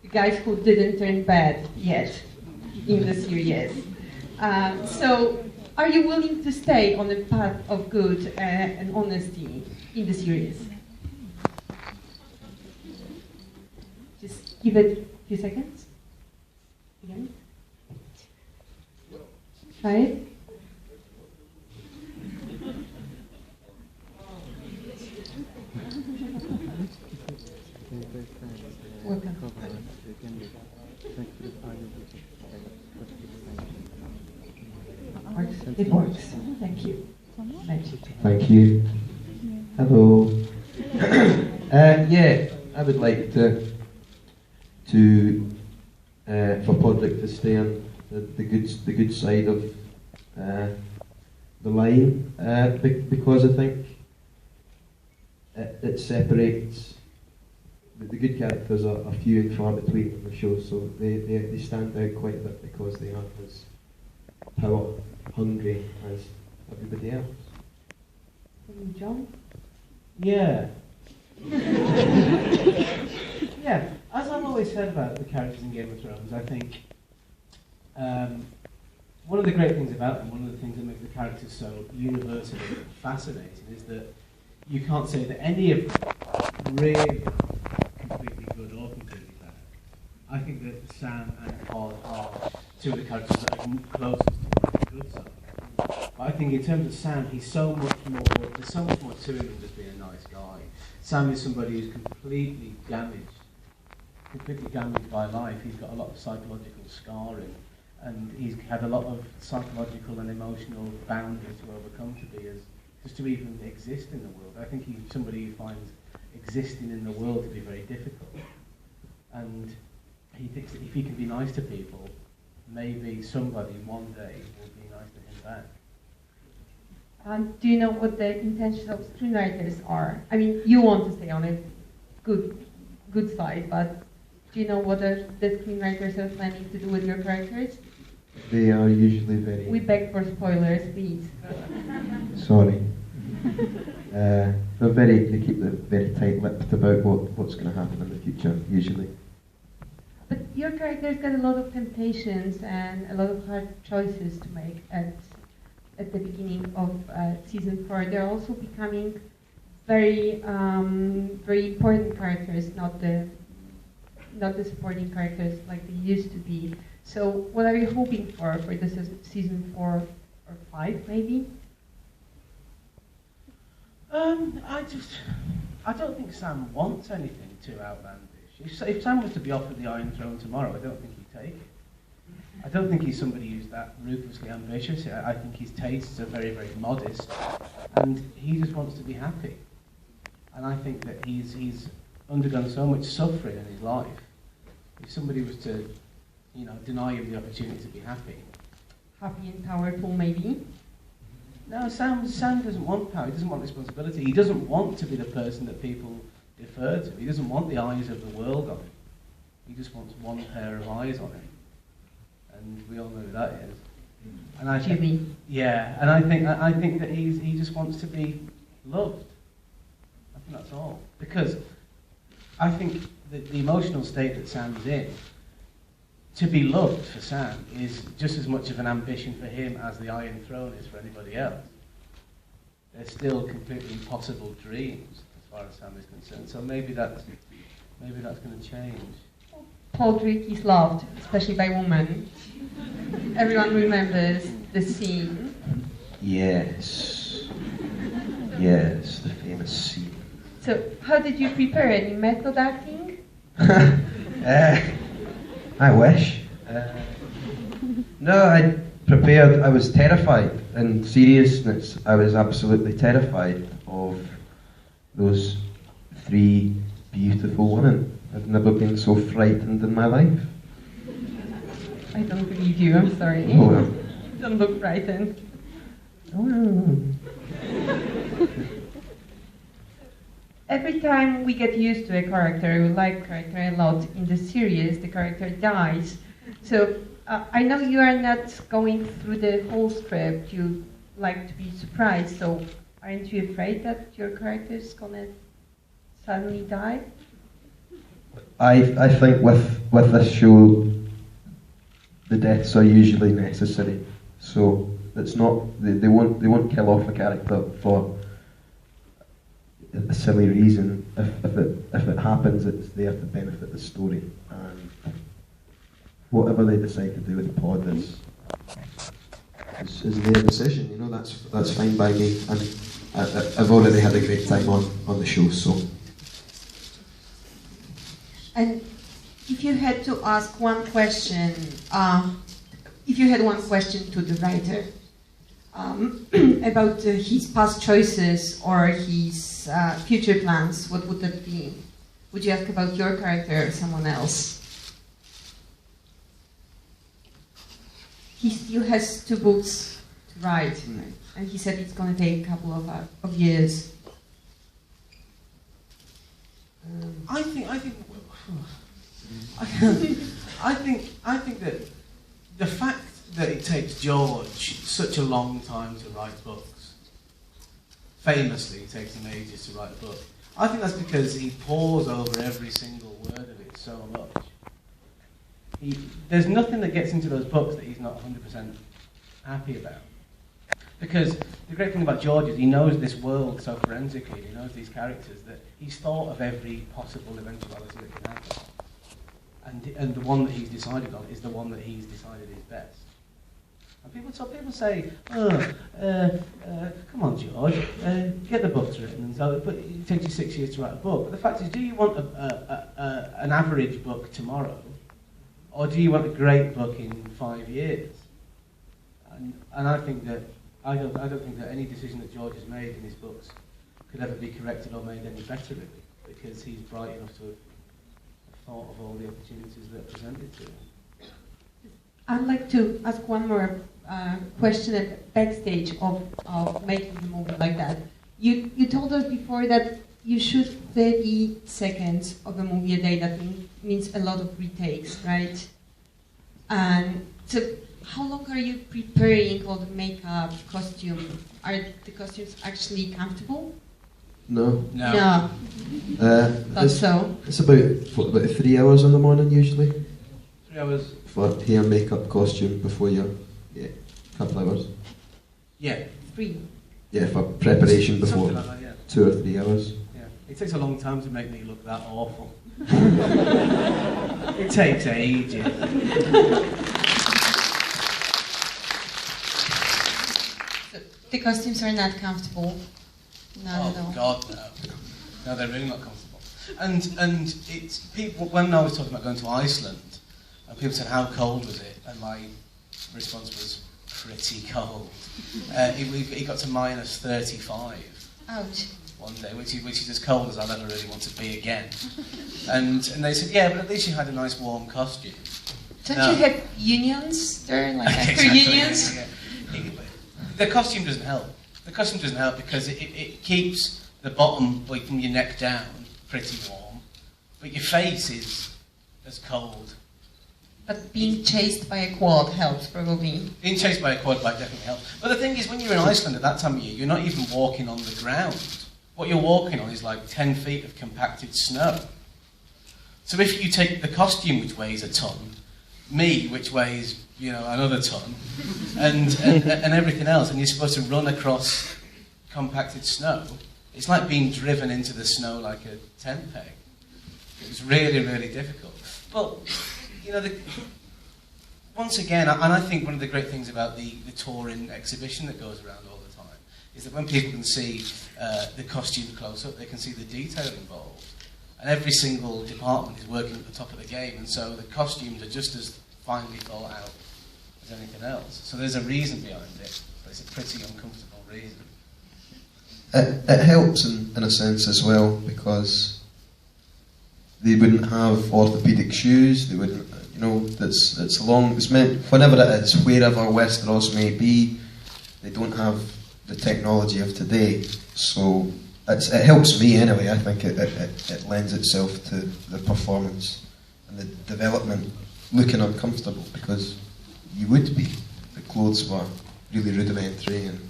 the guys who didn't turn bad yet in the series. So, are you willing to stay on the path of good and honesty in the series? Just give it a few seconds. Again. 5. Welcome. It works. Thank you. Thank you. Hello. Yeah, I would like to for Podrick to stay on the good side of the line, because I think it separates. The good characters are few and far between in the show, so they stand out quite a bit because they aren't as power hungry as everybody else. John? Yeah. Yeah, as I've always said about the characters in Game of Thrones, I think one of the great things about them, one of the things that makes the characters so universally fascinating is that you can't say that any of them really completely good or completely bad. I think that Sam and Todd are two of the characters that are closest to the good side. But I think in terms of Sam, he's so much more, there's so much more to him than just being a nice guy. Sam is somebody who's completely damaged by life. He's got a lot of psychological scarring, and he's had a lot of psychological and emotional boundaries to overcome just to even exist in the world. I think he's somebody who finds existing in the world to be very difficult. And he thinks that if he can be nice to people, maybe somebody one day will be nice to him back. Do you know what the intentions of screenwriters are? I mean, you want to stay on a good side, but do you know what the screenwriters are planning to do with your characters? They are usually very... We beg for spoilers, please. Sorry. They keep it very tight-lipped about what's going to happen in the future, usually. But your character's got a lot of temptations and a lot of hard choices to make at the beginning of season 4. They're also becoming very important characters, not the supporting characters like they used to be. So what are you hoping for this season 4 or 5 maybe? I don't think Sam wants anything too outlandish. If Sam was to be offered the Iron Throne tomorrow, I don't think he'd take it. I don't think he's somebody who's that ruthlessly ambitious. I think his tastes are very, very modest, and he just wants to be happy. And I think that he's undergone so much suffering in his life. If somebody was to, deny him the opportunity to be happy. Happy and powerful, maybe? No, Sam doesn't want power. He doesn't want responsibility. He doesn't want to be the person that people defer to. He doesn't want the eyes of the world on him. He just wants one pair of eyes on him. And we all know who that is. And I think, Jimmy. yeah, and I think that he just wants to be loved. I think that's all. Because I think that the emotional state that Sam's in, to be loved for Sam is just as much of an ambition for him as the Iron Throne is for anybody else. They're still completely impossible dreams as far as Sam is concerned. So maybe that's going to change. Podrick is loved, especially by women. Everyone remembers the scene. Yes. Yes, the famous scene. So, how did you prepare? Any method acting? I wish. No, I prepared. I was terrified. In seriousness, I was absolutely terrified of those 3 beautiful women. I've never been so frightened in my life. I don't believe you, I'm sorry. Oh, well. Don't look frightened. Oh. Every time we get used to a character, we like character a lot in the series, the character dies. So I know you are not going through the whole script, you like to be surprised, so aren't you afraid that your character is gonna suddenly die? I think with this show, the deaths are usually necessary. So it's not they won't kill off a character for a silly reason. If it happens, it's there to benefit the story, and whatever they decide to do with the pod is their decision. You know, that's fine by me, and I've already had a great time on the show. So. And if you had to ask one question, if you had one question to the writer about his past choices or his future plans, what would that be? Would you ask about your character or someone else? He still has 2 books to write, right? And he said it's going to take a couple of years. I think that the fact that it takes George such a long time to write books, famously it takes him ages to write a book, I think that's because he pores over every single word of it so much. There's nothing that gets into those books that he's not 100% happy about. Because the great thing about George is he knows this world so forensically, he knows these characters, that he's thought of every possible eventuality that can happen. And the one that he's decided on is the one that he's decided is best. And people say, come on, George, get the books written. And so, but it takes you 6 years to write a book. But the fact is, do you want an average book tomorrow? Or do you want a great book in 5 years? And I think that I don't think that any decision that George has made in his books could ever be corrected or made any better, really, because he's bright enough to have thought of all the opportunities that are presented to him. I'd like to ask one more question at backstage of making the movie like that. You told us before that you shoot 30 seconds of a movie a day. That means a lot of retakes, right? And so how long are you preparing all the makeup, costume? Are the costumes actually comfortable? No. Thought so. It's about 3 hours in the morning usually. 3 hours? For hair, makeup, costume before a couple hours. Yeah. 3. Yeah, for preparation before. Something like that, yeah. 2 or 3 hours. Yeah. It takes a long time to make me look that awful. It takes ages. So the costumes are not comfortable. Not at all. Oh God, no. No, they're really not comfortable. And it's people. When I was talking about going to Iceland, and people said, "How cold was it?" and my response was, "Pretty cold." It got to minus 35. Ouch. One day, which is as cold as I'll ever really want to be again. And they said, "Yeah, but at least you had a nice warm costume." Don't you have unions there, like actor Exactly, unions? yeah. The costume doesn't help. The costume doesn't help because it keeps the bottom, like from your neck down, pretty warm, but your face is as cold. But being chased by a quad helps, probably. Being chased by a quad bike definitely helps. But the thing is, when you're in Iceland at that time of year, you're not even walking on the ground. What you're walking on is like 10 feet of compacted snow. So if you take the costume, which weighs a ton, me, which weighs, another ton, and everything else, and you're supposed to run across compacted snow, it's like being driven into the snow like a tent peg. It was really, really difficult. But, once again, and I think one of the great things about the touring exhibition that goes around all the time is that when people can see the costume close up, they can see the detail involved. And every single department is working at the top of the game, and so the costumes are just as finely thought out as anything else. So there's a reason behind it, but it's a pretty uncomfortable reason. It helps in a sense as well, because they wouldn't have orthopaedic shoes, they wouldn't, it's meant, whenever it is, wherever Westeros may be, they don't have the technology of today, so it helps me anyway. I think it lends itself to the performance and the development looking uncomfortable, because you would be. The clothes were really rudimentary and